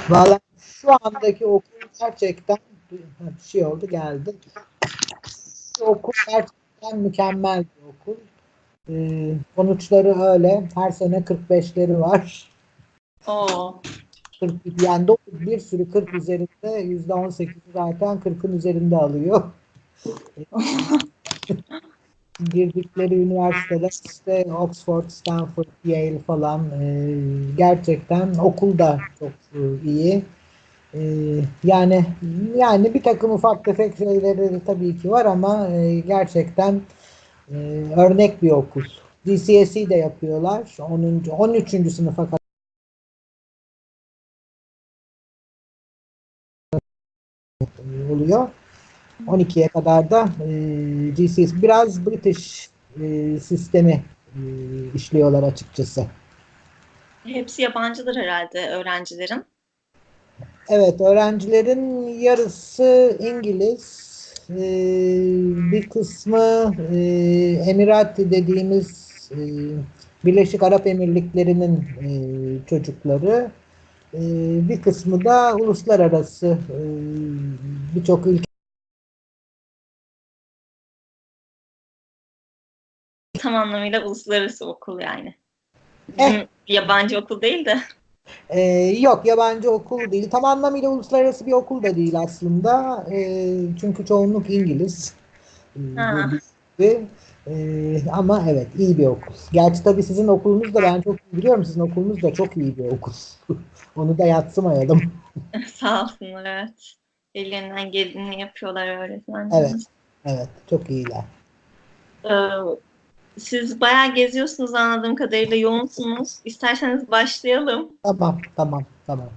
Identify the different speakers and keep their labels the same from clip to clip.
Speaker 1: Valla şu andaki okul gerçekten bir şey oldu geldi. Şu okul gerçekten mükemmel bir okul. Sonuçları öyle. Her sene 45'leri var.
Speaker 2: Oo.
Speaker 1: 40, yani bir sürü 40 üzerinde %18 zaten 40'ın üzerinde alıyor. Girdikleri üniversiteler işte Oxford, Stanford, Yale falan gerçekten okul da çok iyi. E, yani yani bir takım ufak tefek şeyleri de tabii ki var ama gerçekten e, örnek bir okul. GCSE de yapıyorlar. 10. 13. sınıfa kadar oluyor. 12'ye kadar da GCSE biraz British sistemi işliyorlar açıkçası.
Speaker 2: Hepsi yabancıdır herhalde öğrencilerin.
Speaker 1: Evet, öğrencilerin yarısı İngiliz, bir kısmı Emirati dediğimiz Birleşik Arap Emirlikleri'nin çocukları, bir kısmı da uluslararası birçok ülke.
Speaker 2: Tam anlamıyla uluslararası okul yani. Bizim yabancı okul değil de.
Speaker 1: Yok, yabancı okul değil. Tam anlamıyla uluslararası bir okul da değil aslında. Çünkü çoğunluk İngiliz.
Speaker 2: Ha,
Speaker 1: Gördüğünüz gibi. Ama evet, iyi bir okul. Gerçi tabii sizin okulunuz da ben çok iyi biliyorum. Sizin okulunuz da çok iyi bir okul. Onu da yadsımayalım.
Speaker 2: sağ olsunlar, evet. Ellerinden geleni yapıyorlar
Speaker 1: Evet,
Speaker 2: öğretmenlerimiz.
Speaker 1: evet, çok iyiler.
Speaker 2: Ee, Siz bayağı geziyorsunuz anladığım kadarıyla, yoğunsunuz. İsterseniz başlayalım.
Speaker 1: Tamam, tamam, tamam,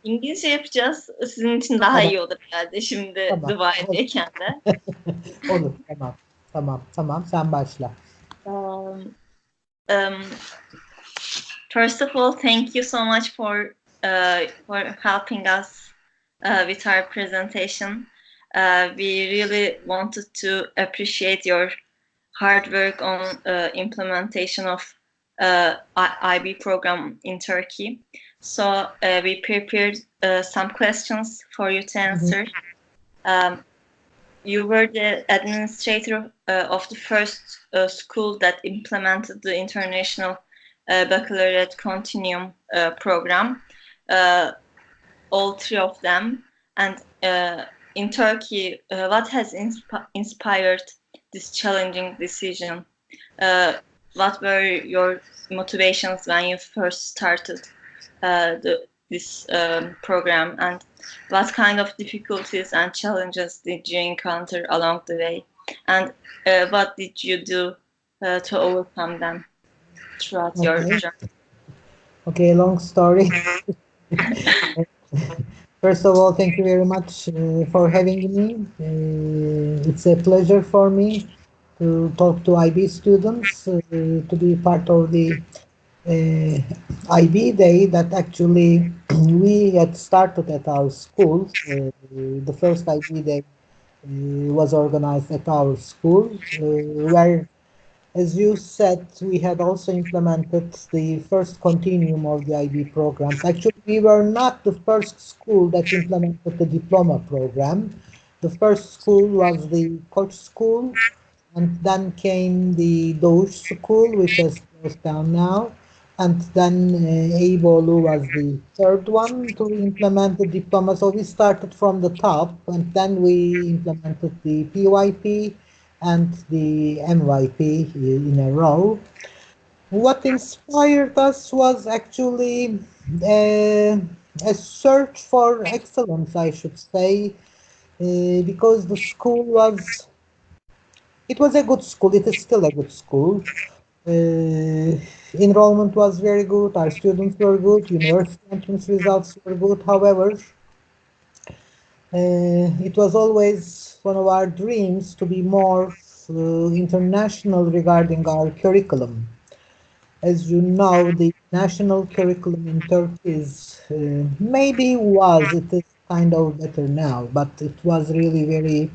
Speaker 2: İngilizce yapacağız. Sizin için daha
Speaker 1: tamam,
Speaker 2: iyi olur herhalde şimdi
Speaker 1: tamam. Olur,
Speaker 2: Dubai'deyken de.
Speaker 1: olur, tamam, tamam, tamam. Sen başla.
Speaker 2: Um, um, First of all, thank you so much for helping us with our presentation. We really wanted to appreciate your hard work on implementation of IB program in Turkey. So we prepared some questions for you to answer. You were the administrator of the first school that implemented the international baccalaureate continuum program, all three of them. And in Turkey, what has inspired this challenging decision? What were your motivations when you first started this program, and what kind of difficulties and challenges did you encounter along the way, and what did you do to overcome them throughout your
Speaker 1: Okay,
Speaker 2: journey?
Speaker 1: okay, long story. First of all, thank you very much for having me. It's a pleasure for me to talk to IB students, to be part of the IB day that actually we had started at our school. The first IB day was organized at our school, where, as you said, we had also implemented the first continuum of the IB programs. Actually, we were not the first school that implemented the diploma program. The first school was the Koç School, and then came the Doğuş School, which has closed down now. And then Eyüboğlu was the third one to implement the diploma. So we started from the top, and then we implemented the PYP and the MYP in a row. What inspired us was actually a search for excellence, I should say, because the school was, it was a good school. It is still a good school. Uh, Enrollment was very good. Our students were good. University entrance results were good. However, it was always one of our dreams to be more international regarding our curriculum. As you know, the national curriculum in Turkey is maybe was, it is kind of better now, but it was really very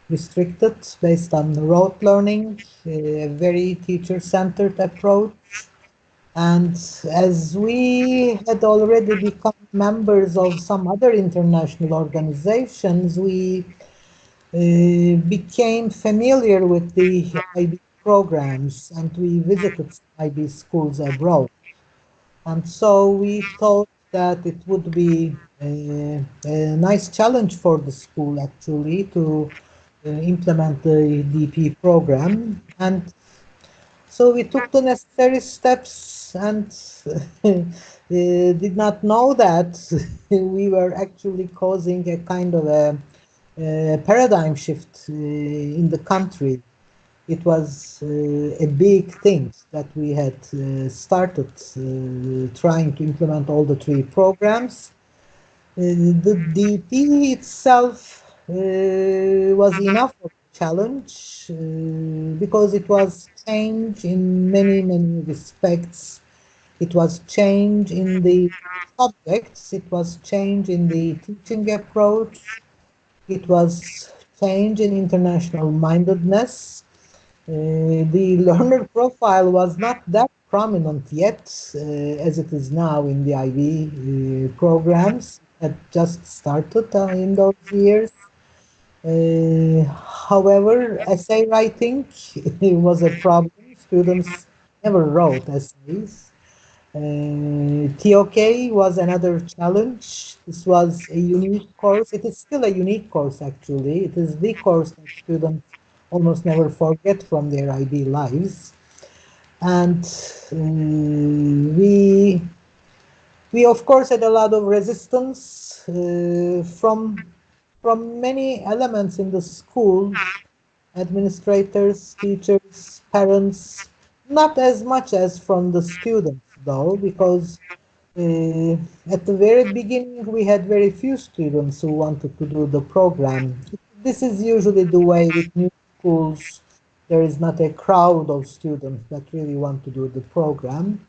Speaker 1: restricted based on rote learning, a very teacher-centered approach. And as we had already become members of some other international organizations, we became familiar with the IB programs and we visited IB schools abroad. And so we thought that it would be a nice challenge for the school actually to implement the DP program. And so we took the necessary steps and did not know that we were actually causing a kind of a paradigm shift in the country. It was a big thing that we had started trying to implement all the three programs. The DP itself was enough of a challenge because it was change in many, many respects. It was change in the subjects, it was change in the teaching approach, it was change in international mindedness. The learner profile was not that prominent yet, as it is now in the IB programs. It had just started in those years. Uh, However, essay writing was a problem. Students never wrote essays. TOK was another challenge. This was a unique course. It is still a unique course, actually. It is the course that students almost never forget from their IB lives. And we of course had a lot of resistance from many elements in the school, administrators, teachers, parents, not as much as from the students though, because uh, at the very beginning we had very few students who wanted to do the program. This is usually the way with new schools. There is not a crowd of students that really want to do the program.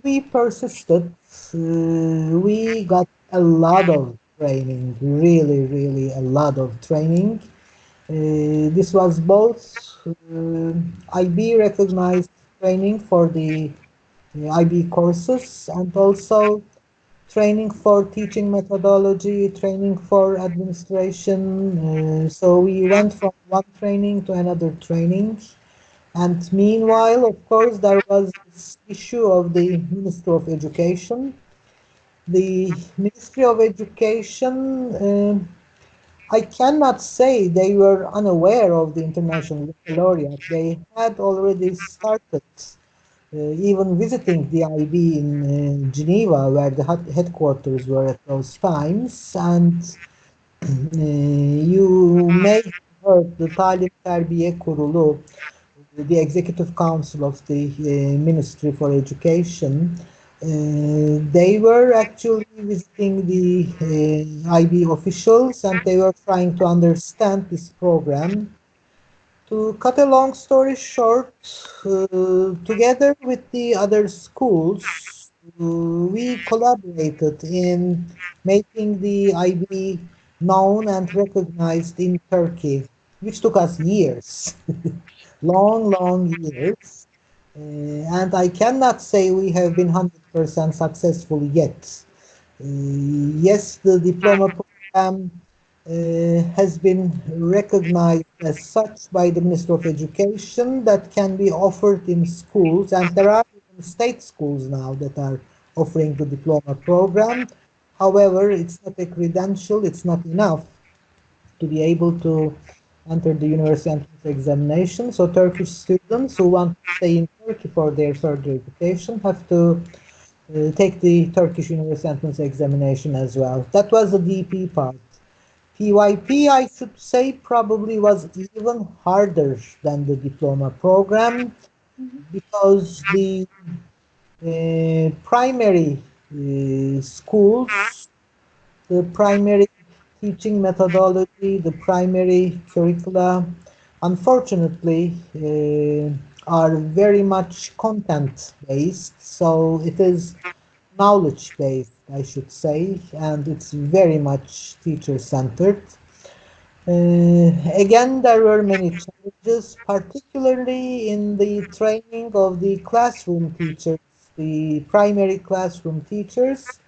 Speaker 1: We persisted. We got a lot of training, really, really a lot of training. This was both IB recognized training for the IB courses and also training for teaching methodology, training for administration. So we went from one training to another training. And meanwhile, of course, there was this issue of the Ministry of Education. The Ministry of Education, I cannot say they were unaware of the International Baccalaureate. They had already started even visiting the IB in Geneva, where the headquarters were at those times. And you may have heard the Talim Terbiye Kurulu, the Executive Council of the Ministry for Education. They were actually visiting the IB officials and they were trying to understand this program. To cut a long story short, together with the other schools, we collaborated in making the IB known and recognized in Turkey, which took us years, long, long years. And I cannot say we have been 100% successful yet. Yes, the diploma program has been recognized as such by the Ministry of Education that can be offered in schools, and there are even state schools now that are offering the diploma program. However, it's not a credential, it's not enough to be able to enter the university entrance examination. So Turkish students who want to stay in Turkey for their further education have to take the Turkish university entrance examination as well. That was the DP part. PYP, I should say, probably was even harder than the diploma program because the primary schools, the primary teaching methodology, the primary curricula, unfortunately, are very much content based. So it is knowledge based, I should say, and it's very much teacher centered. Again, there were many challenges, particularly in the training of the classroom teachers. the primary classroom teachers,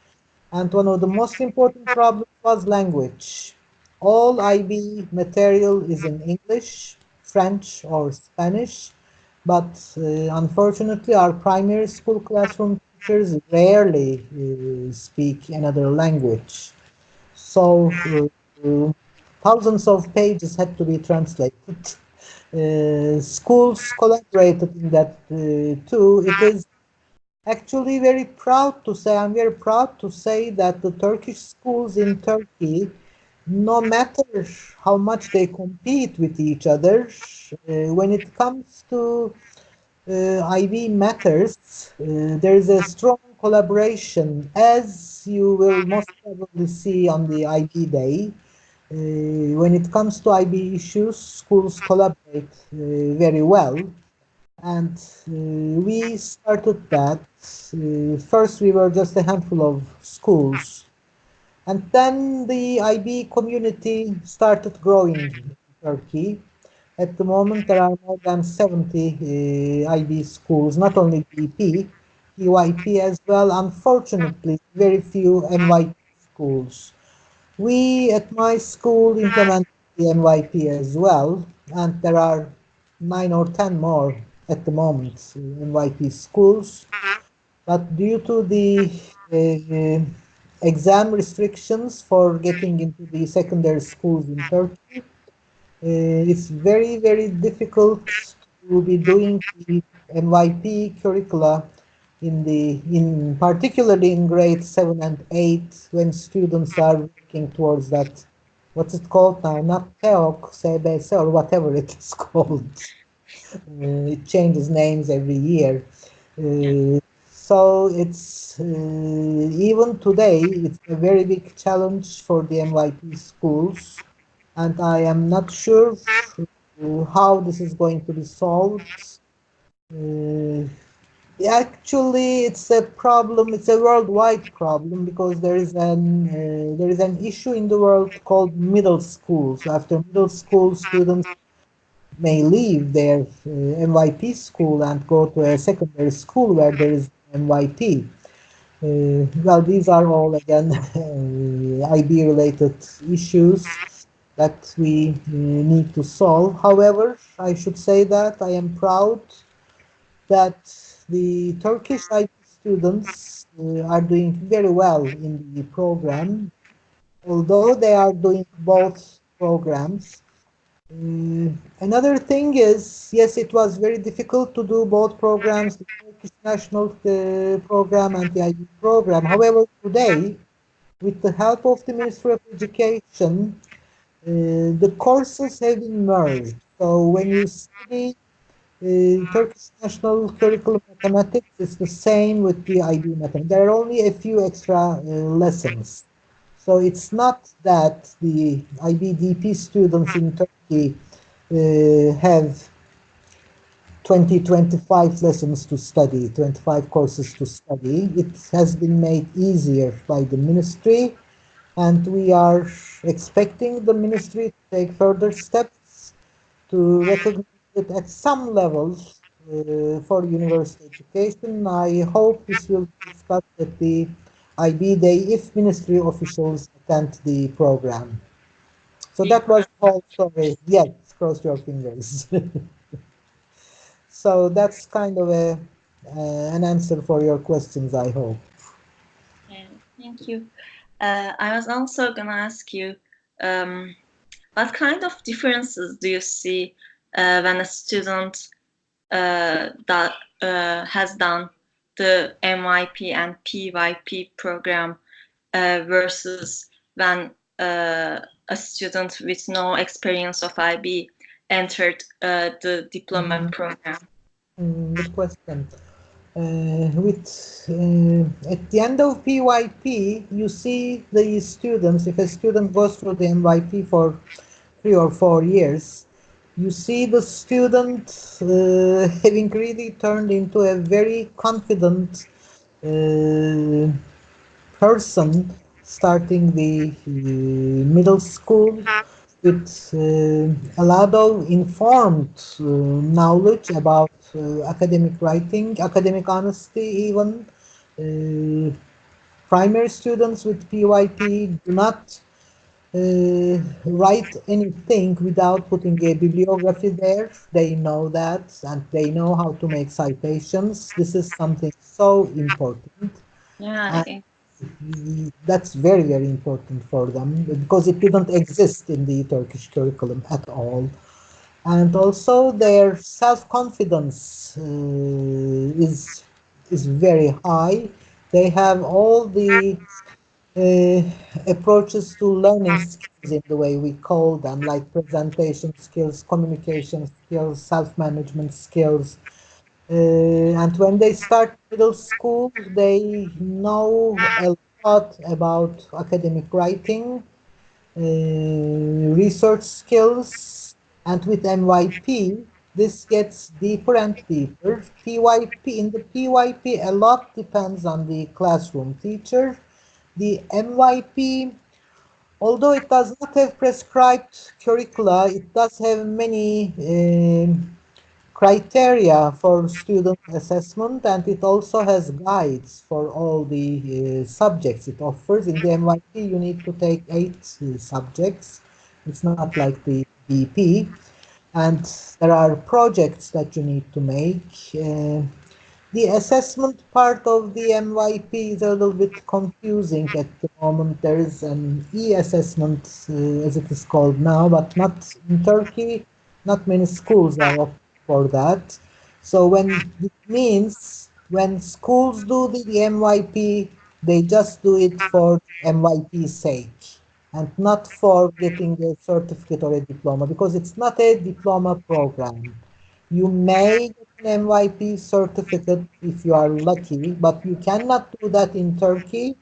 Speaker 1: and one of the most important problems was language. All IB material is in English, French, or Spanish, but unfortunately, our primary school classroom teachers rarely speak another language. So thousands of pages had to be translated. Schools collaborated in that too. It is actually very proud to say, I'm very proud to say that the Turkish schools in Turkey, no matter how much they compete with each other, when it comes to IB matters, there is a strong collaboration, as you will most probably see on the IB day. When it comes to IB issues, schools collaborate very well. And we started that. First, we were just a handful of schools. And then the IB community started growing in Turkey. At the moment, there are more than 70 IB schools, not only BP, PYP as well. Unfortunately, very few NYP schools. We at my school implement the NYP as well, and there are 9 or 10 more at the moment NYP schools. But due to the uh, exam restrictions for getting into the secondary schools in Turkey, it's very, very difficult to be doing the NYP curricula in particularly in grade 7 and 8 when students are working towards that. What's it called now? Not TEOK, SBS or whatever it is called. It changes names every year.
Speaker 2: Yeah.
Speaker 1: So it's even today it's a very big challenge for the NYP schools, and I am not sure how this is going to be solved. Uh, Actually, it's a problem. It's a worldwide problem because there is an issue in the world called middle schools. After middle school, students may leave their NYP school and go to a secondary school where there is NYP. Well, these are all again IB related issues that we need to solve. However, I should say that I am proud that the Turkish IB students are doing very well in the program, although they are doing both programs. Another thing is, yes, it was very difficult to do both programs, the Turkish National Program and the IB program. However, today, with the help of the Ministry of Education, the courses have been merged. So when you study Turkish National Curriculum Mathematics, it's the same with the IB mathematics. There are only a few extra lessons. So it's not that the IBDP students in Turkey have 25 lessons to study, 25 courses to study. It has been made easier by the ministry, and we are expecting the ministry to take further steps to recognize it at some levels for university education. I hope this will be discussed at the IB Day if ministry officials attend the program. So
Speaker 2: We
Speaker 1: that was the whole story. Yes, cross your fingers. So that's kind of an answer for your questions, I hope.
Speaker 2: Yeah, thank you. I was also gonna ask you, um, what kind of differences do you see when a student that has done the MYP and PYP program versus when a student with no experience of IB entered the diploma
Speaker 1: Mm,
Speaker 2: program?
Speaker 1: Good question. With At the end of PYP, you see the students. If a student goes through the MYP for 3 or 4 years, you see the student having really turned into a very confident uh, person starting the middle school. with a lot of informed knowledge about academic writing, academic honesty even. Uh, Primary students with PYP do not write anything without putting a bibliography there. They know that and they know how to make citations. This is something so important.
Speaker 2: Yeah,
Speaker 1: And that's very, very important for them because it didn't exist in the Turkish curriculum at all. And also their self-confidence is very high. They have all the uh, approaches to learning skills in the way we call them, like presentation skills, communication skills, self-management skills. And when they start middle school, they know a lot about academic writing, research skills, and with MYP, this gets deeper and deeper. PYP, in the PYP, a lot depends on the classroom teacher. The MYP, although it does not have prescribed curricula, it does have many criteria for student assessment, and it also has guides for all the subjects it offers. In the MYP, you need to take 8 subjects. It's not like the BP, and there are projects that you need to make. The assessment part of the MYP is a little bit confusing at the moment. There is an e-assessment, as it is called now, but not in Turkey. Not many schools are opting for that. So when it means when schools do the MYP, they just do it for MYP's sake and not for getting a certificate or a diploma because it's not a diploma program. You may get an MYP certificate if you are lucky, but you cannot do that in Turkey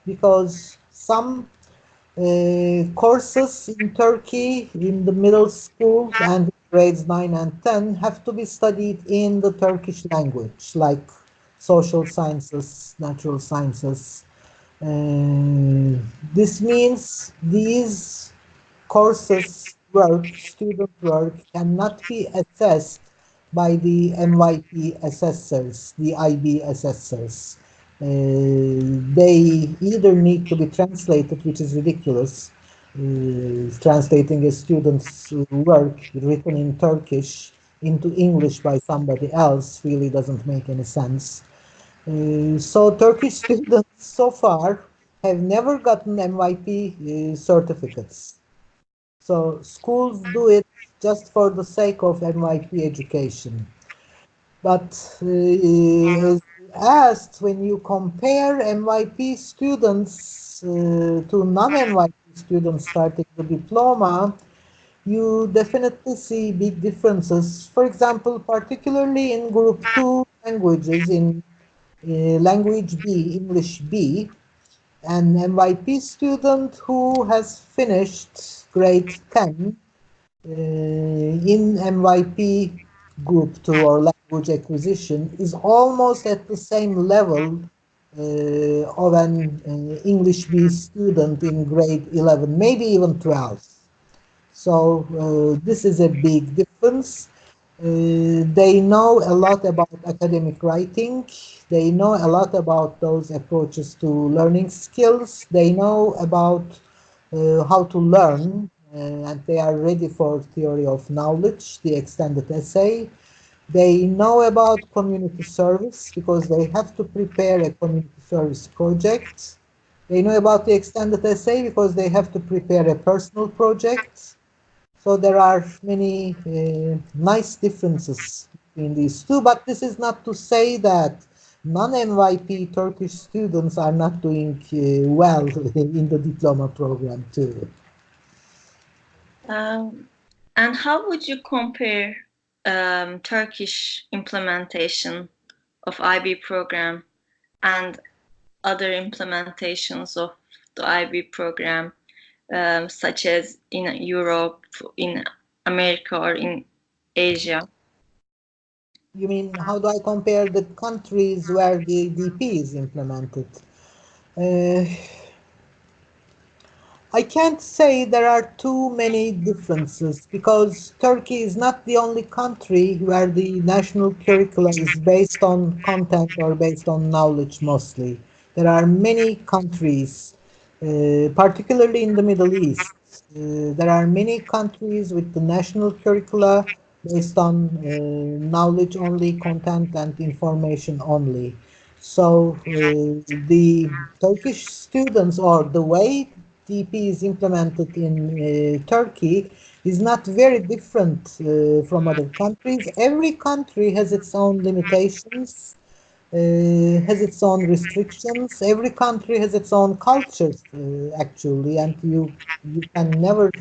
Speaker 1: because some courses in Turkey in the middle school and grades 9 and 10 have to be studied in the Turkish language, like social sciences, natural sciences. Uh, this means these courses work, student work cannot be assessed by the MYP assessors, the IB assessors. They either need to be translated, which is ridiculous. Translating a student's work written in Turkish into English by somebody else really doesn't make any sense. So Turkish students so far have never gotten MYP certificates. So schools do it just for the sake of NYP education. But as you asked, when you compare NYP students to non-NYP students starting the diploma, you definitely see big differences. For example, particularly in group 2 languages, in language B, English B, an NYP student who has finished grade 10 in MYP group 2 or language acquisition is almost at the same level of an English B student in grade 11, maybe even 12. So this is a big difference. They know a lot about academic writing. They know a lot about those approaches to learning skills. They know about how to learn, and they are ready for theory of knowledge, the extended essay. They know about community service because they have to prepare a community service project. They know about the extended essay because they have to prepare a personal project. So there are many nice differences between these two, but this is not to say that non-NYP Turkish students are not doing well in the diploma program too.
Speaker 2: Um, and how would you compare Turkish implementation of IB program and other implementations of the IB program, such as in Europe, in America, or in Asia?
Speaker 1: You mean, how do I compare the countries where the DP is implemented? Uh, I can't say there are too many differences because Turkey is not the only country where the national curricula is based on content or based on knowledge mostly. There are many countries, particularly in the Middle East. There are many countries with the national curricula based on knowledge only, content and information only. So the Turkish students or the way TP is implemented in Turkey is not very different from other countries. Every country has its own limitations, has its own restrictions. Every country has its own cultures, actually, and you can never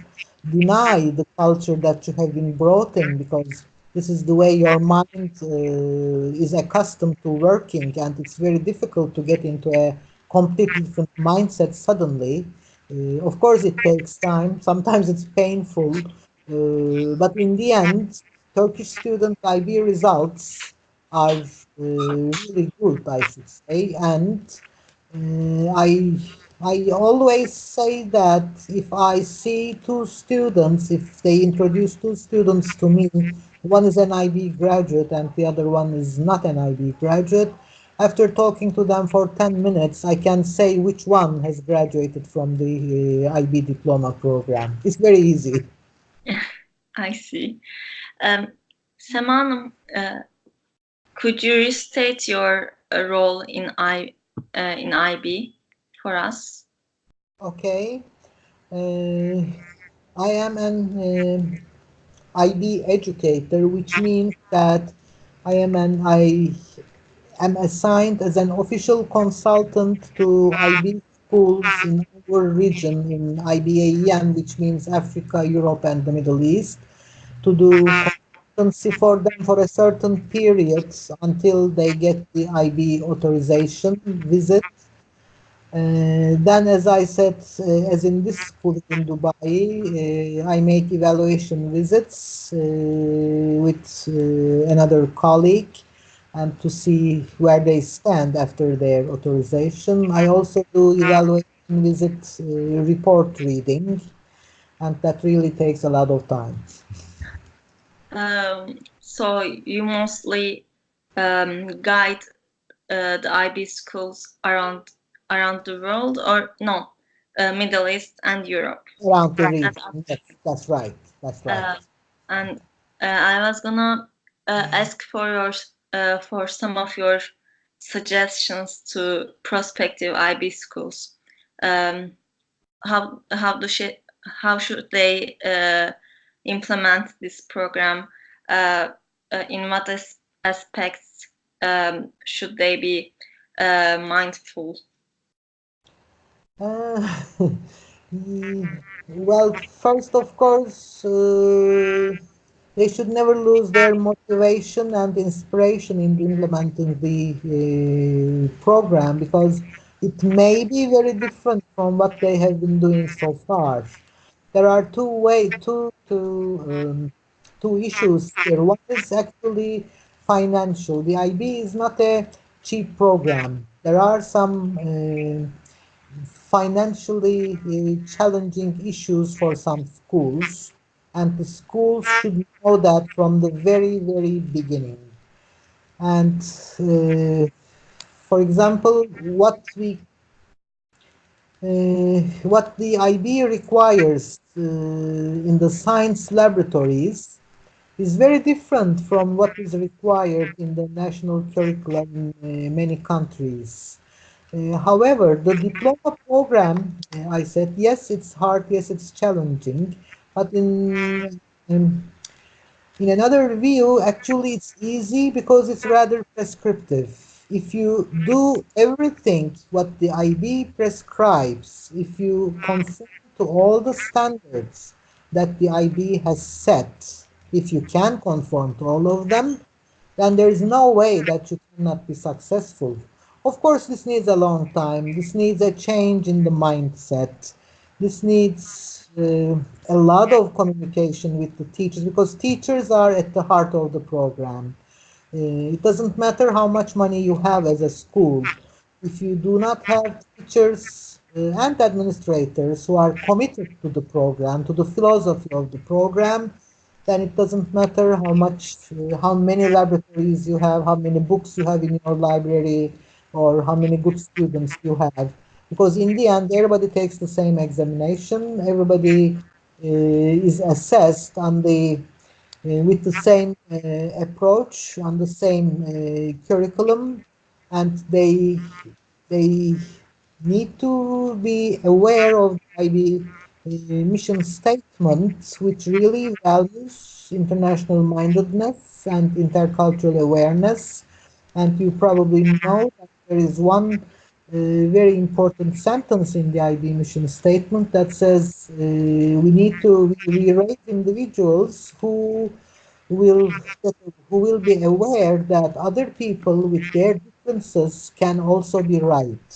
Speaker 1: deny the culture that you have been brought in because this is the way your mind is accustomed to working, and it's very difficult to get into a completely different mindset suddenly. Of course, it takes time. Sometimes it's painful, but in the end, Turkish student IB results are really good, I should say. And I always say that if I see two students, if they introduce two students to me, one is an IB graduate and the other one is not an IB graduate, after talking to them for 10 minutes, I can say which one has graduated from the IB diploma program. It's very easy.
Speaker 2: I see. Um, Sema Hanım, could you restate your role in IB for us?
Speaker 1: Okay. Uh, I am an IB educator, which means that I am assigned as an official consultant to IB schools in our region in IBAEM, which means Africa, Europe, and the Middle East, to do consultancy for them for a certain period until they get the IB authorization visit. Then, as I said, as in this school in Dubai, I make evaluation visits with another colleague and to see where they stand after their authorization. I also do evaluation visits, report reading, and that really takes a lot of time.
Speaker 2: So you mostly guide the IB schools around the world, or no, Middle East and Europe.
Speaker 1: Around the
Speaker 2: And,
Speaker 1: region, yes, that's right, that's right.
Speaker 2: uh, and I was gonna ask for some of your suggestions to prospective IB schools. Um, how should they implement this program? Uh, in what aspects should they be mindful?
Speaker 1: Uh, well, first, of course, they should never lose their motivation and inspiration in implementing the program because it may be very different from what they have been doing so far. There are two issues here. One is actually financial. The IB is not a cheap program. There are some financially challenging issues for some schools, and the schools should know that from the very, very beginning. And for example, what the IB requires in the science laboratories is very different from what is required in the national curriculum in many countries. However, the diploma program, I said, yes, it's hard, yes, it's challenging, but in another view, actually, it's easy because it's rather prescriptive. If you do everything what the IB prescribes, if you conform to all the standards that the IB has set, if you can conform to all of them, then there is no way that you cannot be successful. Of course, this needs a long time. This needs a change in the mindset. This needs a lot of communication with the teachers because teachers are at the heart of the program. It doesn't matter how much money you have as a school. If you do not have teachers and administrators who are committed to the program, to the philosophy of the program, then it doesn't matter how many laboratories you have, how many books you have in your library, or how many good students you have. Because in the end, everybody takes the same examination, everybody is assessed on the with the same approach, on the same curriculum, and they need to be aware of the IB mission statement, which really values international mindedness and intercultural awareness. And you probably know that there is one very important sentence in the IB mission statement that says we raise individuals will who will be aware that other people with their differences can also be right.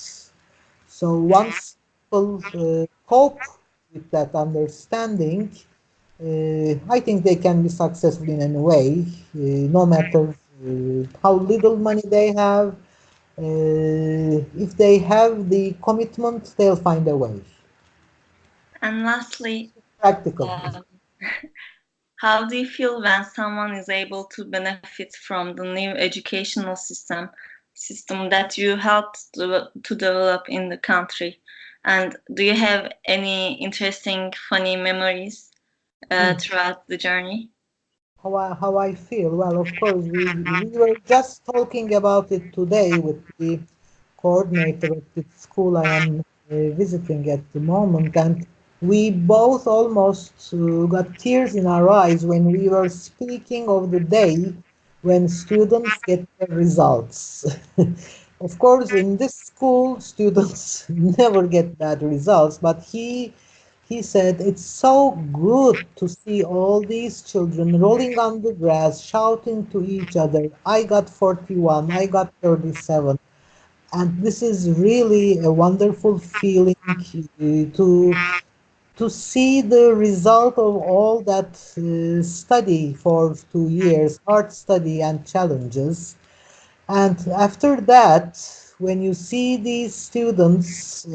Speaker 1: So once people cope with that understanding, I think they can be successful in any way, no matter how little money they have. If they have the commitment, they'll find a way.
Speaker 2: And lastly,
Speaker 1: Practical.
Speaker 2: uh, how do you feel when someone is able to benefit from the new educational system that you helped to develop in the country? And do you have any interesting, funny memories
Speaker 1: Hmm.
Speaker 2: throughout the journey?
Speaker 1: How I feel? Well, of course, we were just talking about it today with the coordinator of the school I am visiting at the moment, and we both almost got tears in our eyes when we were speaking of the day when students get their results. Of course, in this school, students never get bad results, but he said it's so good to see all these children rolling on the grass, shouting to each other, I got 41, I got 37. And this is really a wonderful feeling to see the result of all that study for 2 years, hard study and challenges. And after that, when you see these students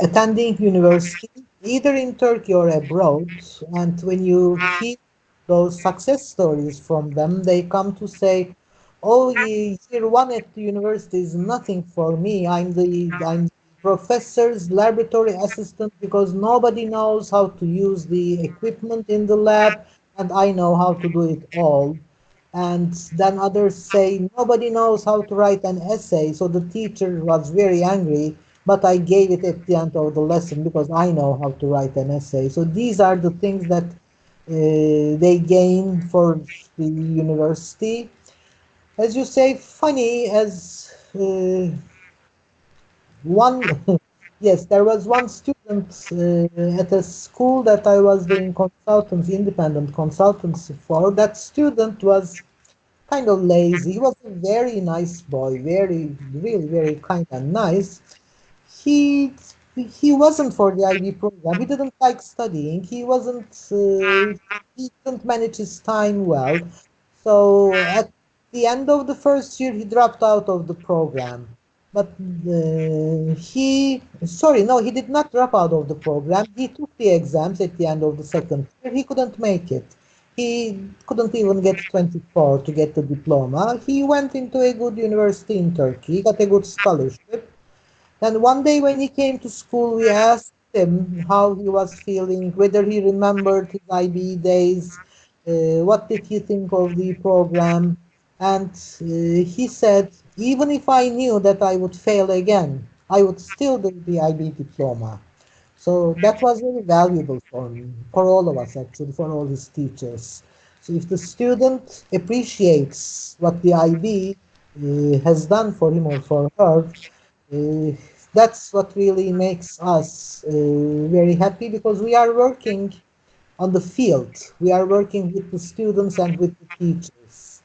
Speaker 1: attending university, either in Turkey or abroad. And when you hear those success stories from them, they come to say, "Oh, year one at the university is nothing for me. I'm the professor's laboratory assistant because nobody knows how to use the equipment in the lab, and I know how to do it all." And then others say, nobody knows how to write an essay, so the teacher was very angry, but I gave it at the end of the lesson because I know how to write an essay. So these are the things that they gain for the university. As you say, funny as one, yes, there was one student at a school that I was doing consultancy, independent consultancy for. That student was kind of lazy. He was a very nice boy, really, very kind and nice. He he wasn't for the IB program. He didn't like studying. He didn't manage his time well. So at the end of the first year, he dropped out of the program. But sorry, no, he did not drop out of the program. He took the exams at the end of the second year. He couldn't make it. He couldn't even get 24 to get the diploma. He went into a good university in Turkey. He got a good scholarship. And one day when he came to school, we asked him how he was feeling, whether he remembered his IB days, what did he think of the program. And he said, even if I knew that I would fail again, I would still do the IB diploma. So that was very valuable for me, for all of us actually, for all his teachers. So if the student appreciates what the IB has done for him or for her, uh, that's what really makes us very happy because we are working on the field. We are working with the students and with the teachers.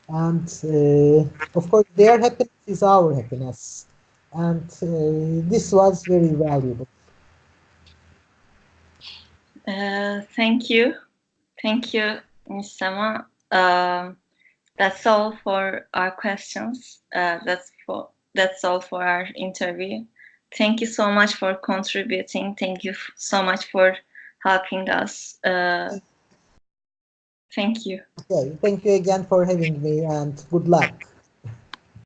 Speaker 1: And of course, their happiness is our happiness. And this was very valuable.
Speaker 2: Thank you, Ms. Sema. That's all for our questions. That's all for our interview. Thank you so much for contributing. Thank you so much for helping us. Thank you.
Speaker 1: Okay, thank you again for having me and good luck.